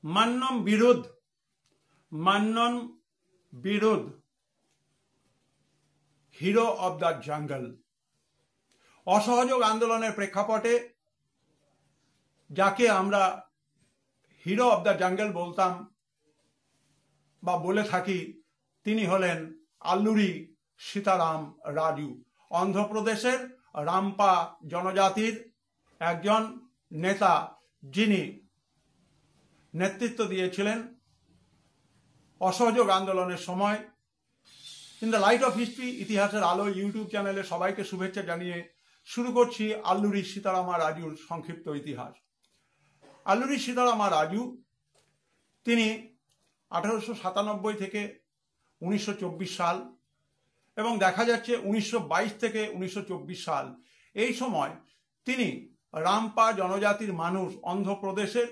মান্নম বিরোধ, মান্নম বিরোধ, hero of the jungle. অসহযোগ আন্দোলনের প্রেক্ষাপটে যাকে আমরা হিরো অব দ্য জঙ্গল বলতাম বা বলে থাকি, তিনি হলেন আল্লুরি সীতারাম রাজু। অন্ধ্রপ্রদেশের রামপা জনজাতির একজন নেতা, যিনি নেতৃত্ব দিয়েছিলেন অসহযোগ আন্দোলনের সময়। In the light off history, ইতিহাসের আলো ইউটিউব চ্যানেলে সবাইকে শুভেচ্ছা জানিয়ে শুরু করছি আল্লুরি সীতারামা রাজুর সংক্ষিপ্ত ইতিহাস। আল্লুরি সীতারামা রাজু তিনি 1897 থেকে 1924 সাল এবং দেখা যাচ্ছে 1922 থেকে 1924 সাল, এই সময় তিনি রামপা জনজাতির মানুষ অন্ধ্রপ্রদেশের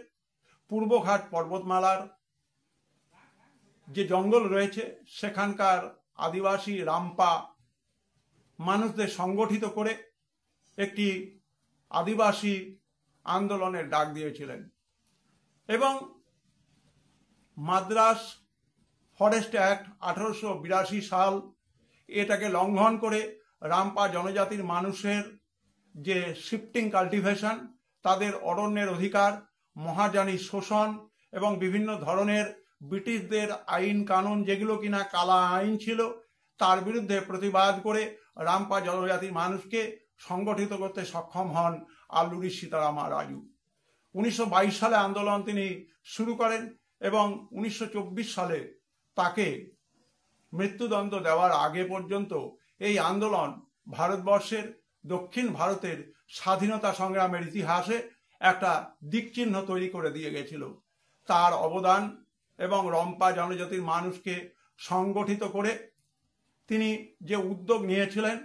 পূর্বঘাট পর্বতমালার যে জঙ্গল রয়েছে সেখানকার আদিবাসী রামপা মানুষদের সংগঠিত করে একটি আদিবাসী আন্দোলনের ডাক দিয়েছিলেন এবং মাদ্রাস ফরেস্ট অ্যাক্ট 1882 সাল এটাকে লঙ্ঘন করে রামপা জনজাতির মানুষের যে শিফটিং কাল্টিভেশন, তাদের অরণ্যের অধিকার, মহাজানি শোষণ এবং বিভিন্ন ধরনের ব্রিটিশদের আইন কানুন যেগুলো কিনা কালা আইন ছিল, তার বিরুদ্ধে প্রতিবাদ করে রামপা জনজাতির মানুষকে সংগঠিত করতে সক্ষম হন আল্লুরি সীতারামা রাজু। 1922 সালে আন্দোলন তিনি শুরু করেন এবং 1924 সালে তাকে মৃত্যুদণ্ড দেওয়ার আগে পর্যন্ত এই আন্দোলন ভারতবর্ষের দক্ষিণ ভারতের স্বাধীনতা সংগ্রামের ইতিহাসে একটা দিকচিহ্ন তৈরি করে দিয়ে গেছিল। তার অবদান এবং রামপা জনজাতির মানুষকে সংগঠিত করে তিনি যে উদ্যোগ নিয়েছিলেন,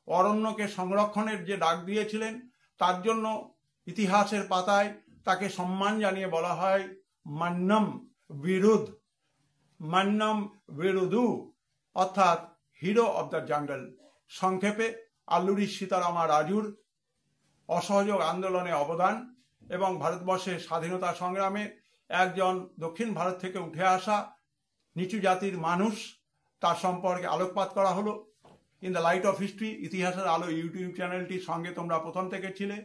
অরণ্যকে সংরক্ষণের যে ডাক দিয়েছিলেন, তার জন্য ইতিহাসের পাতায় তাকে সম্মান জানিয়ে বলা হয় মান্নম বিরোধ, মান্নম বিরোধু, অর্থাৎ হিরো অব দ্য জঙ্গল। সংক্ষেপে আল্লুরি সীতারামা রাজুর অসহযোগ আন্দোলনে অবদান এবং ভারতবর্ষের স্বাধীনতা সংগ্রামে একজন দক্ষিণ ভারত থেকে উঠে আসা নিচু জাতির মানুষ, তার সম্পর্কে আলোকপাত করা হলো। In the light off history, ইতিহাসের আলো ইউটিউব চ্যানেলটির সঙ্গে তোমরা প্রথম থেকে ছিলে,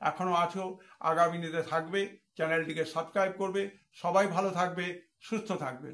এখনো আছো, আগামী দিনে থাকবে। চ্যানেলটিকে সাবস্ক্রাইব করবে। সবাই ভালো থাকবে, সুস্থ থাকবে।